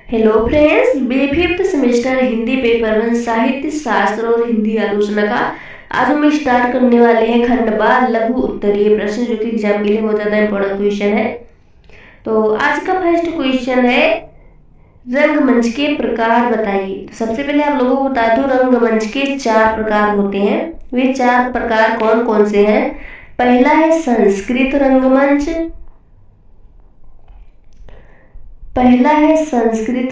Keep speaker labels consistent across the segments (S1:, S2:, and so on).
S1: Hello friends, B fifth semester Hindi paper one साहित्य शास्त्र और हिंदी आलोचना का आज हम स्टार्ट करने वाले हैं खंड बार लघु उत्तरीय प्रश्न, जो कि एग्जाम के लिए बहुत ज़्यादा इंपॉर्टेंट क्वेश्चन है। तो आज का फर्स्ट क्वेश्चन है, रंगमंच के प्रकार बताइए। तो सबसे पहले आप लोगों को बता दूं, रंगमंच के 4 प्रकार होते हैं। वे 4 प्रकार कौन कौन से हैं? पहला है संस्कृत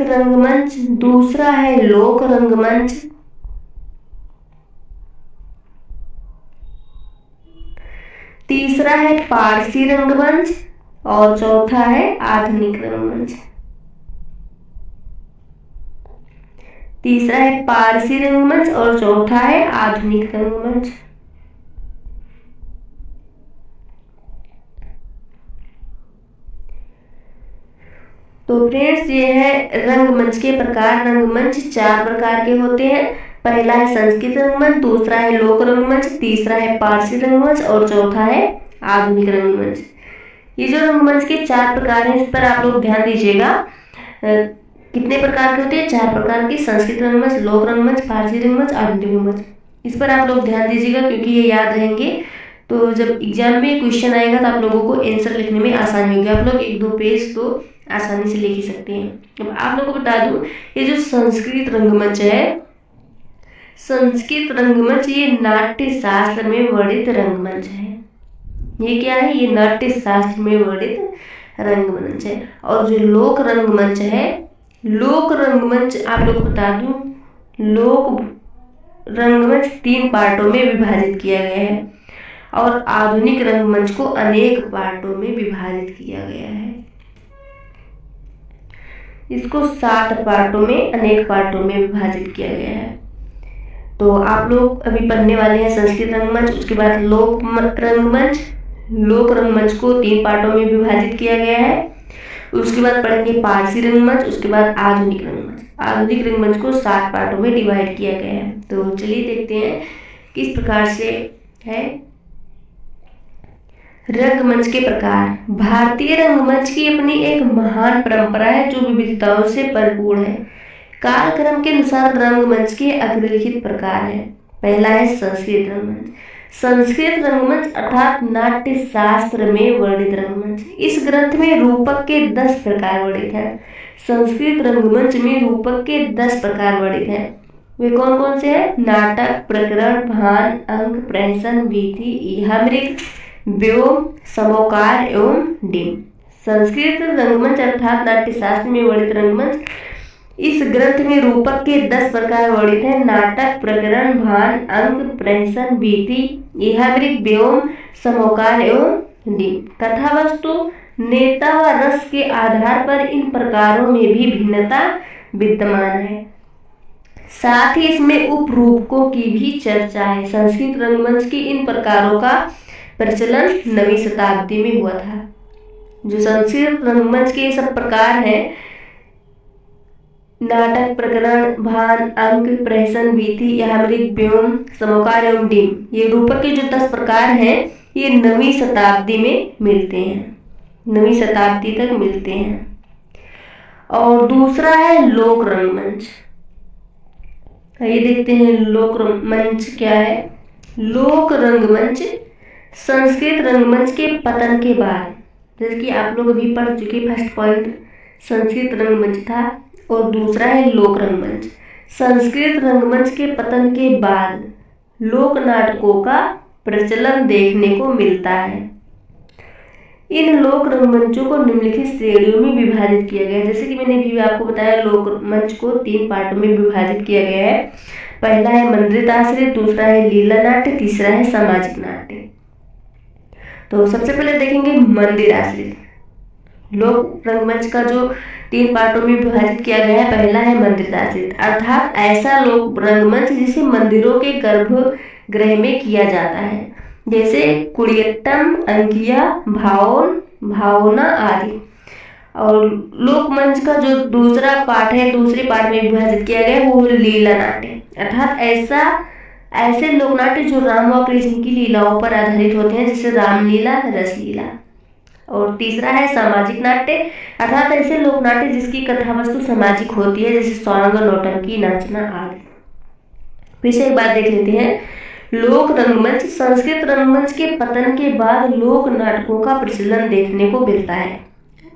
S1: रंगमंच, दूसरा है लोक रंगमंच, तीसरा है पारसी रंगमंच और चौथा है आधुनिक रंगमंच। तीसरा है पारसी रंगमंच और चौथा है आधुनिक रंगमंच। तो फ्रेंड्स, ये है रंगमंच के प्रकार। रंगमंच 4 प्रकार के होते हैं। पहला है संस्कृत रंगमंच, दूसरा है लोक रंगमंच, तीसरा है पारसी रंगमंच और चौथा है आधुनिक रंगमंच। ये जो रंगमंच के 4 प्रकार हैं, इस पर आप लोग ध्यान दीजिएगा। कितने प्रकार के होते हैं? 4 प्रकार के, संस्कृत रंगमंच, लोक रंगमंच, पारसी रंगमंच, आधुनिक रंगमंच। इस पर आप लोग ध्यान दीजिएगा, क्योंकि ये याद रहेंगे। तो जब एग्जाम में क्वेश्चन आएगा तो आप लोगों को आंसर लिखने में आसानी होगी। आप लोग 1-2 पेज तो आसानी से लिख ही सकते हैं। अब आप लोगों को बता दूं, ये जो संस्कृत रंगमंच है, संस्कृत रंगमंच ये नाट्य शास्त्र में वर्णित रंगमंच है। ये क्या है? ये नाट्य शास्त्र में वर्णित रंगमंच है। और जो लोक रंगमंच है, लोक रंगमंच आप लोग बता दूं, लोक रंगमंच 3 पार्टों में विभाजित किया गया है और आधुनिक रंगमंच को अनेक पार्टों में विभाजित किया गया है। इसको 7 पार्टों में, अनेक पार्टों में विभाजित किया गया है। तो आप लोग अभी पढ़ने वाले हैं संस्कृत रंगमंच, उसके बाद लोक रंगमंच। लोक रंगमंच को 3 पार्टों में विभाजित किया गया है। उसके बाद पढ़ेंगे पारसी रंगमंच, उसके बाद आधुनिक रंगमंच। आधुनिक रंगमंच को 7 पार्टों में डिवाइड किया गया है। तो चलिए देखते हैं किस प्रकार से है रंगमंच के प्रकार। भारतीय रंगमंच की अपनी एक महान परंपरा है, जो विविधताओं से भरपूर है। कालक्रम के अनुसार रंगमंच के अग्रलिखित प्रकार हैं। पहला है संस्कृत रंगमंच। संस्कृत रंगमंच अर्थात नाट्य शास्त्र में वर्णित रंगमंच। इस ग्रंथ में रूपक के 10 प्रकार वर्णित हैं। संस्कृत रंगमंच में रूपक के 10 प्रकार वर्णित हैं। वे कौन कौन से हैं? नाटक, प्रकरण, भान, अंक, प्रहसन, वीथी, इहामृत, व्योम, समोकार एवं डिम। संस्कृत रंगमंच अर्थात नाट्यशास्त्र में वर्णित रंगमंच। इस ग्रंथ में रूपक के 10 प्रकार वर्णित हैं। नाटक, प्रकरण, भान, अंक, प्रहसन, वीथी, इहामृत, व्योम, समोकार एवं डिम। कथा वस्तु, नेता व रस के आधार पर इन प्रकारों में भी भिन्नता विद्यमान है। साथ ही इसमें उपरूपकों की भी चर्चा है। संस्कृत रंगमंच की इन प्रकारों का प्रचलन 9वीं शताब्दी में हुआ था। जो संस्कृत रंगमंच के सब प्रकार हैं, नाटक, प्रकरण, भान, अंक, प्रहसन, वीथी, इहामृत, व्योम, समोकार एवं डिम, ये रूपक के जो 10 प्रकार हैं, ये 9वीं शताब्दी में मिलते हैं। 9वीं शताब्दी तक मिलते हैं। और दूसरा है लोक रंगमंच। ये देखते हैं लोक रंगमंच क्या है। लोक रंगमंच संस्कृत रंगमंच के पतन के बाद, जैसे कि आप लोग अभी पढ़ चुके, फर्स्ट पॉइंट संस्कृत रंगमंच था और दूसरा है लोक रंगमंच। संस्कृत रंगमंच के पतन के बाद लोक नाटकों का प्रचलन देखने को मिलता है। इन लोक रंगमंचों को निम्नलिखित श्रेणियों में विभाजित किया गया है। जैसे कि मैंने भी आपको बताया, लोक मंच को 3 पार्टों में विभाजित किया गया है। पहला है मंदिर आश्रित, दूसरा है लीला नाट्य, तीसरा है सामाजिक नाट्य। तो सबसे पहले देखेंगे मंदिर आश्रित। लोक रंगमंच का जो 3 पार्टों में विभाजित किया गया है, पहला है मंदिर आश्रित, अर्थात ऐसा लोक रंगमंच जिसे मंदिरों के गर्भगृह में किया जाता है, जैसे कुडियट्टम, अंकिया, भावना आदि। और लोकमंच का जो दूसरा पार्ट है, दूसरे पार्ट में विभाजित किया गया है, वो लीला नाट्य, अर्थात ऐसे लोकनाट्य जो राम और कृष्ण की लीलाओं पर आधारित होते हैं, जैसे रामलीला, रसलीला। और तीसरा है सामाजिक नाट्य, अर्थात ऐसे लोक नाट्य जिसकी कथा वस्तु सामाजिक होती है, जैसे स्वांग, नौटंकी, नाचना आदि। फिर से एक बात देख लेते हैं, लोक रंगमंच। संस्कृत रंगमंच के पतन के बाद लोक नाटकों का प्रचलन देखने को मिलता है।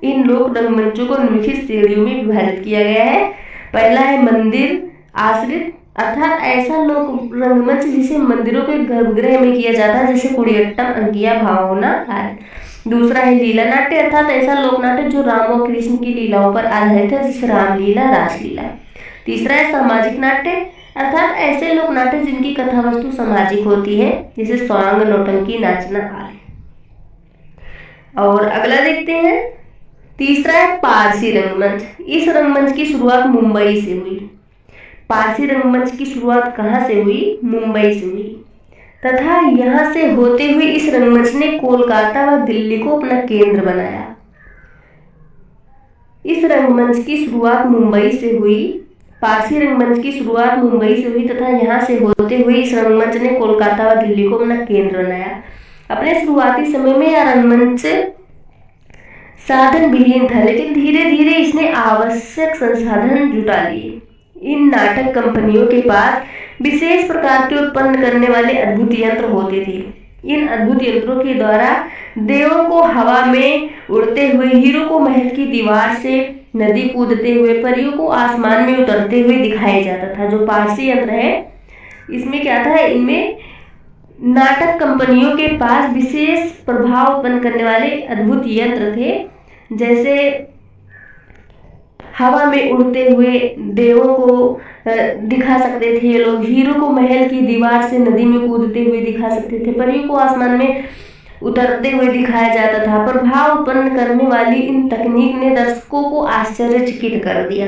S1: इन लोक रंगमंचों को निम्नलिखित श्रेणियों में विभाजित किया गया है। पहला है मंदिर आश्रित, अर्थात ऐसा लोक रंगमंच जिसे मंदिरों के गर्भगृह में किया जाता है, जैसे कुडियाट्टम, अंकिया, भावना आदि। दूसरा है लीला नाट्य, अर्थात ऐसा लोक नाट्य जो राम और कृष्ण की लीलाओं पर आधारित है, जैसे रामलीला, रासलीला। तीसरा है सामाजिक नाट्य, अर्थात ऐसे लोक नाट्य जिनकी कथा वस्तु सामाजिक होती है, जैसे स्वांग, नौटंकी, नाचना आदि। और अगला देखते हैं, तीसरा है पारसी रंगमंच। इस रंगमंच की शुरुआत मुंबई से हुई। पारसी रंगमंच की शुरुआत कहाँ से हुई? मुंबई से हुई, तथा यहाँ से होते हुए इस रंगमंच ने कोलकाता व दिल्ली को अपना केंद्र बनाया। इस रंगमंच की शुरुआत मुंबई से हुई, पारसी रंगमंच की शुरुआत मुंबई से हुई तथा यहाँ से होते हुए इस रंगमंच ने कोलकाता व दिल्ली को अपना केंद्र बनाया। अपने शुरुआती समय में यह रंगमंच साधन विहीन था, लेकिन धीरे धीरे इसने आवश्यक संसाधन जुटा लिए। इन नाटक कंपनियों के पास विशेष प्रकार के उत्पन्न करने वाले अद्भुत यंत्र होते थे। इन अद्भुत यंत्रों के द्वारा देवों को हवा में उड़ते हुए, हीरो को महल की दीवार से नदी कूदते हुए, परियों को आसमान में उतरते हुए दिखाया जाता था। जो पारसी यंत्र है, इसमें क्या था, इनमें नाटक कंपनियों के पास विशेष प्रभाव उत्पन्न करने वाले अद्भुत यंत्र थे, जैसे हवा में उड़ते हुए देवों को दिखा सकते थे ये लोग, हीरो को महल की दीवार से नदी में कूदते हुए दिखा सकते थे, परियों को आसमान में उतरते हुए दिखाया जाता था। प्रभाव उत्पन्न करने वाली इन तकनीक ने दर्शकों को आश्चर्यचकित कर दिया।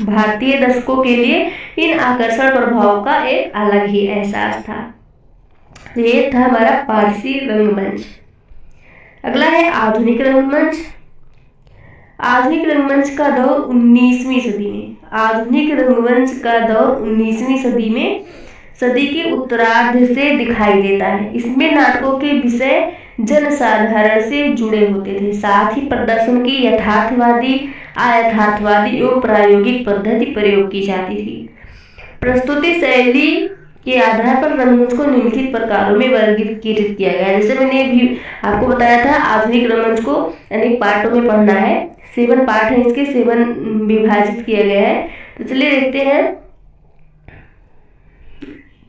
S1: भारतीय दर्शकों के लिए इन आकर्षण प्रभाव का एक अलग ही एहसास था। ये था हमारा पारसी रंगमंच। अगला है आधुनिक रंगमंच। आधुनिक रंगमंच का दौर 19वीं सदी में। आधुनिक रंगमंच का दौर 19वीं सदी में, सदी के उत्तरार्ध से दिखाई देता है। इसमें नाटकों के विषय जनसाधारण से जुड़े होते थे, साथ ही प्रदर्शन की यथार्थवादी, अयथार्थवादी एवं प्रायोगिक पद्धति प्रयोग की जाती थी। प्रस्तुति शैली के आधार पर रंगमंच को निम्नलिखित प्रकारों में वर्गीकृत किया गया है। जैसे मैंने भी आपको बताया था, आधुनिक रंगमंच को अनेक पार्टों में पढ़ना है। 7 पार्ट है इसके, 7 विभाजित किया गया है। तो चलिए देखते हैं।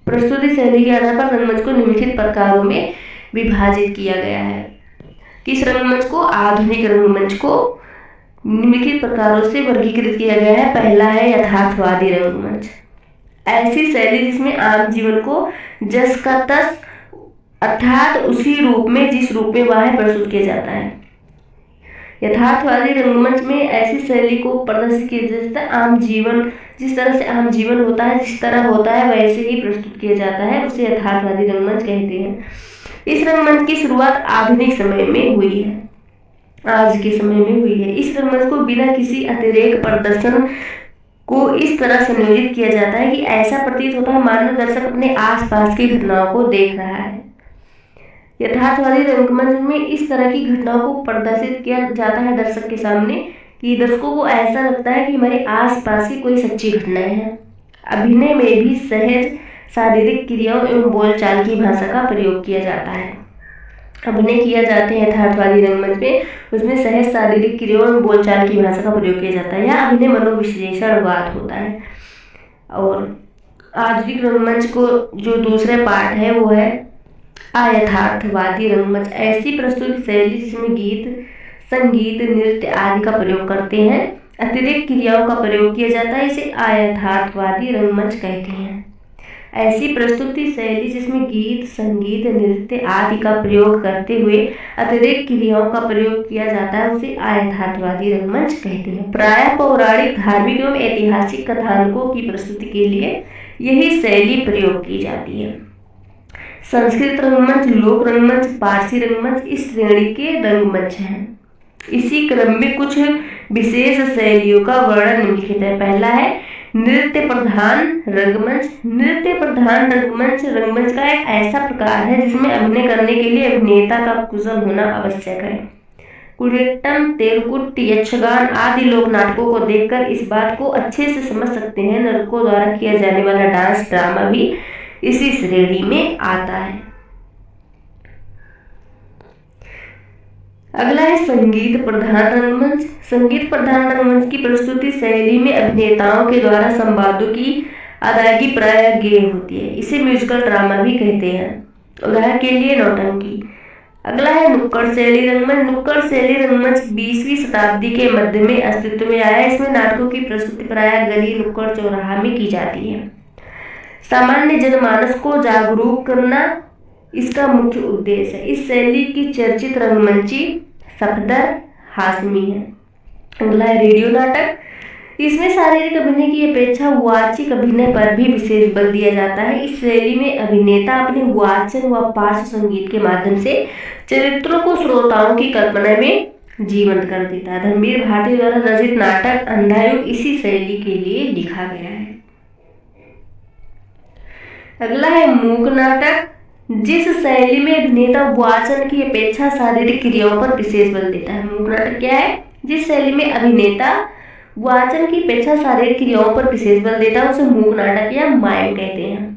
S1: प्रस्तुति शैली के आधार पर रंगमंच को निम्नलिखित प्रकारों में विभाजित किया गया है। किस रंगमंच को? आधुनिक रंगमंच को निम्नलिखित प्रकारों से वर्गीकृत किया गया है। पहला है यथार्थवादी रंगमंच। ऐसी शैली जिसमें आम जीवन को जस का तस, अर्थात उसी रूप में जिस रूप में वह है प्रस्तुत किया जाता है। यथार्थवादी रंगमंच में ऐसी शैली को प्रदर्शित किया जाता है, आम जीवन, जिस तरह से आम जीवन होता है, जिस तरह होता है वैसे ही प्रस्तुत किया जाता है, उसे यथार्थवादी रंगमंच कहते हैं। इस रंगमंच की शुरुआत आधुनिक समय में हुई है, आज के समय में हुई है। इस रंगमंच को बिना किसी अतिरेक प्रदर्शन को इस तरह संयोजित किया जाता है कि ऐसा प्रतीत होता है मानो दर्शक अपने आसपास की घटनाओं को देख रहा है। यथार्थवादी रंगमंच में इस तरह की घटनाओं को प्रदर्शित किया जाता है दर्शक के सामने कि दर्शकों को ऐसा लगता है कि हमारे आसपास की कोई सच्ची घटनाएं हैं। अभिनय में भी सहज शारीरिक क्रियाओं एवं बोलचाल की भाषा का प्रयोग किया जाता है। अभिनय किया जाते हैं यथार्थवादी रंगमंच में, उसमें सहज शारीरिक क्रियाओं एवं बोलचाल की भाषा का प्रयोग किया जाता है। यह अभिनय मनोविश्लेषणवाद होता है। और आधुनिक रंगमंच को जो दूसरे पार्ट है वो है अयथार्थवादी रंगमंच। ऐसी प्रस्तुति शैली जिसमें गीत, संगीत, नृत्य आदि का प्रयोग करते हैं, अतिरिक्त क्रियाओं का प्रयोग किया जाता है, इसे अयथार्थवादी रंगमंच कहते हैं। ऐसी प्रस्तुति शैली जिसमें गीत, संगीत, नृत्य आदि का प्रयोग करते हुए अतिरिक्त क्रियाओं का प्रयोग किया जाता है, उसे अयथार्थवादी रंगमंच कहते हैं। प्रायः पौराणिक, धार्मिक एवं ऐतिहासिक कथानकों की प्रस्तुति के लिए यही शैली प्रयोग की जाती है। संस्कृत रंगमंच, लोक रंगमंच, पारसी रंगमंच इस श्रेणी के रंगमंच हैं। इसी क्रम में कुछ विशेष शैलियों का वर्णन निम्नलिखित है। पहला है नृत्य प्रधान रंगमंच। नृत्य प्रधान रंगमंच रंगमंच का एक ऐसा प्रकार है जिसमें अभिनय करने के लिए अभिनेता का कुशल होना आवश्यक है। कुडियट्टम, तेलुगुट्टी, यक्षगान आदि लोक नाटकों को देखकर इस बात को अच्छे से समझ सकते हैं नर्तकों द्वारा किया जाने वाला डांस ड्रामा भी इसी श्रेणी में आता है। अगला है संगीत प्रधान रंगमंच। संगीत प्रधान रंगमंच की प्रस्तुति शैली में अभिनेताओं के द्वारा संवादों की अदायगी प्रायः गेय होती है। इसे म्यूजिकल ड्रामा भी कहते हैं। उदाहरण के लिए नौटंकी। अगला है नुक्कड़ शैली रंगमंच। नुक्कड़ शैली रंगमंच 20वीं शताब्दी के मध्य में अस्तित्व में आया। इसमें नाटकों की प्रस्तुति प्रायः गली, नुक्कड़, चौराहा में की जाती है। सामान्य जनमानस को जागरूक करना इसका मुख्य उद्देश्य है। इस शैली की चर्चित रंगमंची सफदर हाशमी है। अगला है रेडियो नाटक। इसमें शारीरिक अभिनय की अपेक्षा वाचिक अभिनय पर भी विशेष बल दिया जाता है। इस शैली में अभिनेता अपने वाचन व पार्श्व संगीत के माध्यम से चरित्रों को श्रोताओं की कल्पना में जीवंत कर देता है। धर्मवीर भारती द्वारा रचित नाटक अंधायुग इसी शैली के लिए लिखा गया है। अगला है मूक नाटक। जिस शैली में अभिनेता वाचन की अपेक्षा शारीरिक क्रियाओं पर विशेष बल देता है। मूक नाटक क्या है? जिस शैली में अभिनेता वाचन की अपेक्षा शारीरिक क्रियाओं पर विशेष बल देता है उसे मूक नाटक या माइम कहते हैं।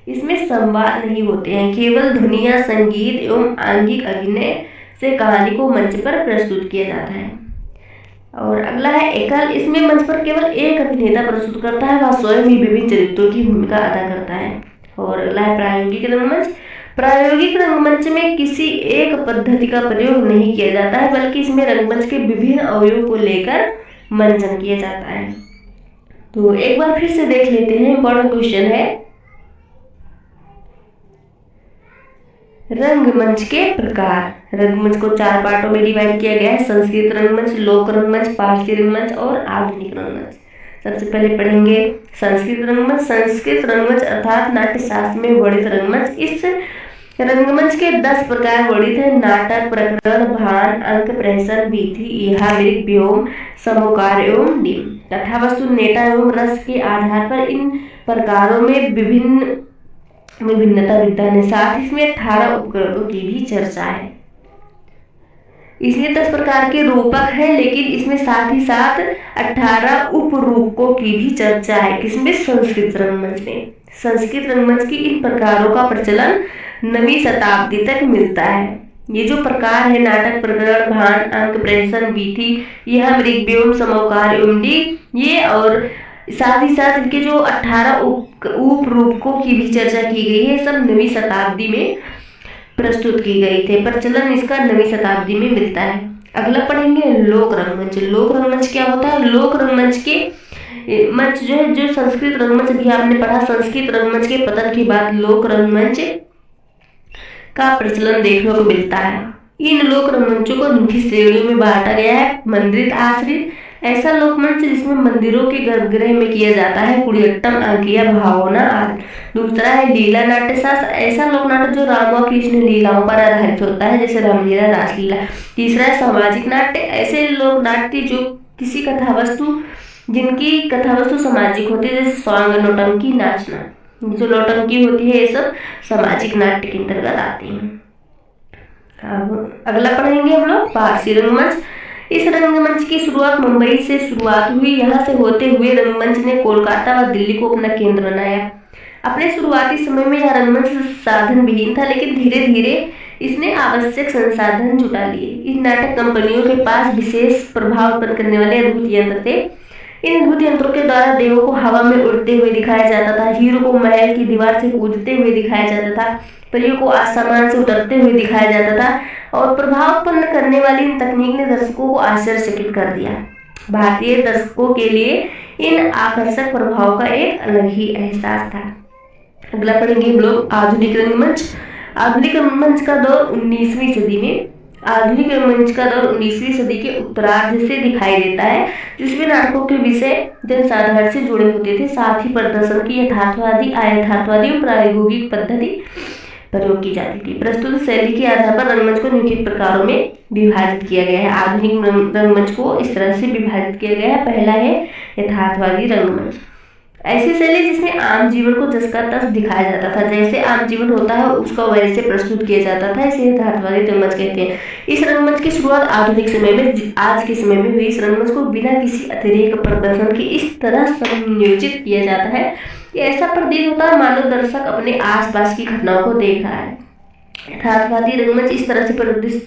S1: इसमें संवाद नहीं होते हैं, केवल ध्वनियाँ, संगीत एवं आंगिक अभिनय से कहानी को मंच पर प्रस्तुत किया जाता है। और अगला है एकल। इसमें मंच पर केवल एक अभिनेता प्रस्तुत करता है, वह स्वयं ही विभिन्न चरित्रों की भूमिका अदा करता है। और अगला है प्रायोगिक रंगमंच। प्रायोगिक रंगमंच में किसी एक पद्धति का प्रयोग नहीं किया जाता है, बल्कि इसमें रंगमंच के विभिन्न अवयवों को लेकर मंचन किया जाता है। तो एक बार फिर से देख लेते हैं, इंपॉर्टेंट क्वेश्चन है। रंगमंच के प्रकार। रंगमंच को 4 पार्टों में डिवाइड किया गया है। संस्कृत रंगमंच, लोक रंगमंच, पारसी रंगमंच और आधुनिक रंगमंच। सबसे पहले पढ़ेंगे संस्कृत रंगमंच। संस्कृत रंगमंच अर्थात नाट्य शास्त्र में वर्णित रंगमंच। इस रंगमंच के 10 प्रकार वर्णित है। नाटक, प्रकरण, भान, अंक, प्रहसन, वीथी, इहावृत्त, व्योम, समोकार एवं डिम। कथा वस्तु, नेता एवं रस के आधार पर इन प्रकारों में विभिन्नता विद्यमान है। साथ ही इसमें 18 उपकरणों की भी चर्चा है। इसमें 10 प्रकार के रूपक है, लेकिन इसमें साथ ही साथ 18 उपरूपकों की भी चर्चा है। किसमें? संस्कृत रंगमंच में। संस्कृत रंगमंच की इन प्रकारों का प्रचलन 9वीं शताब्दी तक मिलता है। ये जो प्रकार है नाटक, प्रकरण, भान, अंक, प्रहसन, वीथी, यह व्योम, समोकार एवं डिम, ये और साथ ही साथ इनके जो 18 उपरूपकों की भी चर्चा की गई है, सब 9वीं शताब्दी में प्रस्तुत की गई थे। प्रचलन इसका 9वीं शताब्दी में मिलता है। अगला पढ़ेंगे लोक रंगमंच। लोक रंगमंच क्या होता है? लोक रंगमंच के मंच जो है, जो संस्कृत रंगमंच भी आपने पढ़ा, संस्कृत रंगमंच के पतन के बाद लोक रंगमंच का प्रचलन देखने को मिलता है। इन लोक रंगमंचों को निम्न श्रेणियों में बांटा गया है। मंदिर आश्रित, ऐसा लोकमंच जिसमें मंदिरों के गर्भगृह में किया जाता है, कुडियट्टम, अंकिया, भावना आदि। दूसरा है लीला नाट्य शास्त्र, ऐसा लोक नाटक जो राम और कृष्ण लीलाओं पर आधारित होता है, जैसे रामलीला, रासलीला। तीसरा है सामाजिक नाट्य, ऐसे लोक नाट्य जो किसी कथा वस्तु जिनकी कथा वस्तु सामाजिक होती है, जैसे स्वांग, नौटंकी, नाचना। जो नौटंकी होती है ये सब सामाजिक नाट्य के अंतर्गत आती हैं। अब अगला पढ़ेंगे हम लोग पारसी रंगमंच। इस रंगमंच की शुरुआत मुंबई से शुरुआत हुई। यहाँ से होते हुए रंगमंच ने कोलकाता व दिल्ली को अपना केंद्र बनाया। अपने शुरुआती समय में यह रंगमंच साधन विहीन था, लेकिन धीरे धीरे इसने आवश्यक संसाधन जुटा लिए। इन नाटक कंपनियों के पास विशेष प्रभाव उत्पन्न करने वाले अद्भुत यंत्र थे। इन अद्भुत यंत्रों के द्वारा देवों को हवा में उड़ते हुए दिखाया जाता था, हीरो को महल की दीवार से कूदते हुए दिखाया जाता था, परियों को आसमान से उतरते हुए दिखाया जाता था, और प्रभाव उत्पन्न करने वाली इन तकनीक ने दर्शकों को आश्चर्यचकित कर दिया। भारतीय दर्शकों के लिए इन आकर्षक प्रभाव का एक अलग ही एहसास था। अगला पढ़ेंगे हम लोग आधुनिक रंगमंच। आधुनिक रंगमंच का दौर 19वीं सदी में आधुनिक रंगमंच का दौर 19वीं सदी के उत्तरार्ध से दिखाई देता है, जिसमें नाटकों के विषय जनसाधारण से जुड़े होते थे। साथ ही प्रदर्शन की यथार्थवादी, अयथार्थवादी और प्रायोगिक पद्धति प्रयोग की जाती थी। प्रस्तुत शैली के आधार पर रंगमंच को निम्नलिखित प्रकारों में विभाजित किया गया है। आधुनिक रंगमंच को इस तरह से विभाजित किया गया है। पहला है यथार्थवादी रंगमंच। ऐसी शैली जिसमें आम जीवन को जस का तस दिखाया जाता था, जैसे आम जीवन होता है उसका वैसे प्रस्तुत किया जाता था, इसे यथार्थवादी रंगमंच कहते हैं। इस रंगमंच की शुरुआत आधुनिक समय में, आज के समय में हुई। इस रंगमंच को बिना किसी अतिरेक प्रदर्शन के इस तरह संयोजित किया जाता है कि ऐसा प्रतीत होता है मानो दर्शक अपने आसपास की घटनाओं को देख रहा है। यथार्थवादी रंगमंच इस तरह से प्रदर्शित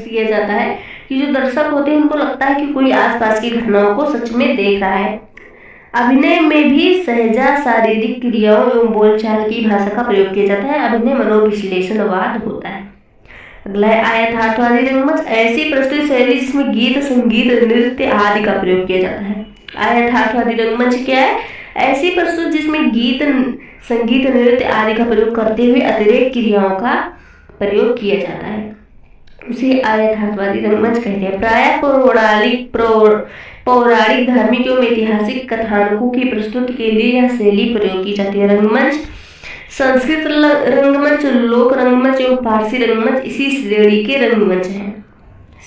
S1: किया जाता है कि जो दर्शक होते हैं उनको लगता है कि कोई आसपास की घटनाओं को सच में देख रहा है। अभिनय में भी सहजा शारीरिक क्रियाओं एवं बोलचाल की भाषा का प्रयोग किया जाता है। अभिनय मनोविश्लेषणवाद होता है। अगला है यथार्थवादी रंगमंच, ऐसी प्रस्तुति शैली जिसमें गीत, संगीत, नृत्य आदि का प्रयोग किया जाता है। यथार्थवादी रंगमंच क्या है? ऐसी प्रस्तुति जिसमें गीत, संगीत, नृत्य आदि का प्रयोग करते हुए अतिरेक क्रियाओं का प्रयोग किया जाता है, उसे यथार्थवादी रंगमंच कहते हैं। प्रायः पौराणिक, धार्मिक एवं ऐतिहासिक कथानकों की प्रस्तुति के लिए यह शैली प्रयोग की जाती है। रंगमंच संस्कृत रंगमंच, लोक रंगमंच एवं पारसी रंगमंच इसी श्रेणी के रंगमंच हैं।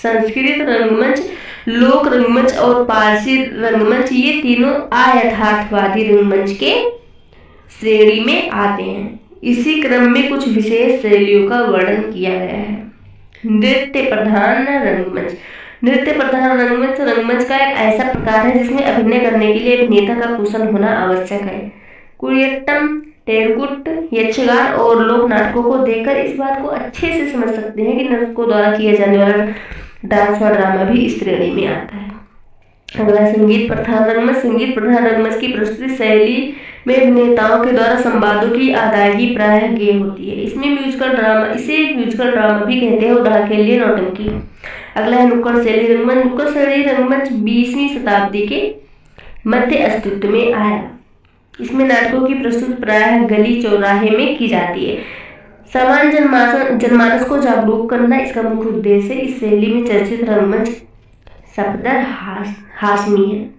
S1: संस्कृत रंगमंच, लोक रंगमंच और पारसी रंगमंच ये तीनों अयथार्थवादी रंगमंच के श्रेणी में आते हैं। इसी क्रम में कुछ विशेष शैलियों का वर्णन किया गया है। नृत्य प्रधान रंगमंच, नृत्य प्रधान रंगमंच रंगमंच का एक ऐसा प्रकार है जिसमें अभिनय करने के लिए अभिनेता का कुशल होना आवश्यक है। कुडियाट्टम, टेरकुट, यक्षगान और लोक नाटकों को देखकर इस बात को अच्छे से समझ सकते हैं कि नर्तकों द्वारा किया जाने वाला डांस और ड्रामा भी इस श्रेणी में आता है। अगला संगीत प्रधान रंगमंच, संगीत प्रधान रंगमंच की प्रस्तुति शैली में अभिनेताओं के द्वारा संवादों की अदायगी प्रायः गेय होती है। इसे म्यूजिकल ड्रामा भी कहते हैं। उदाहरण के लिए नौटंकी। अगला है नुक्कड़ शैली रंगमंच, नुक्कड़ शैली रंगमंच 20वीं शताब्दी के मध्य अस्तित्व में आया। इसमें नाटकों की प्रस्तुति प्रायः गली चौराहे में की जाती है। सामान्य जनमानस को जागरूक करना इसका मुख्य उद्देश्य है। इस शैली में चर्चित रंगमंच सफदर हाशमी है।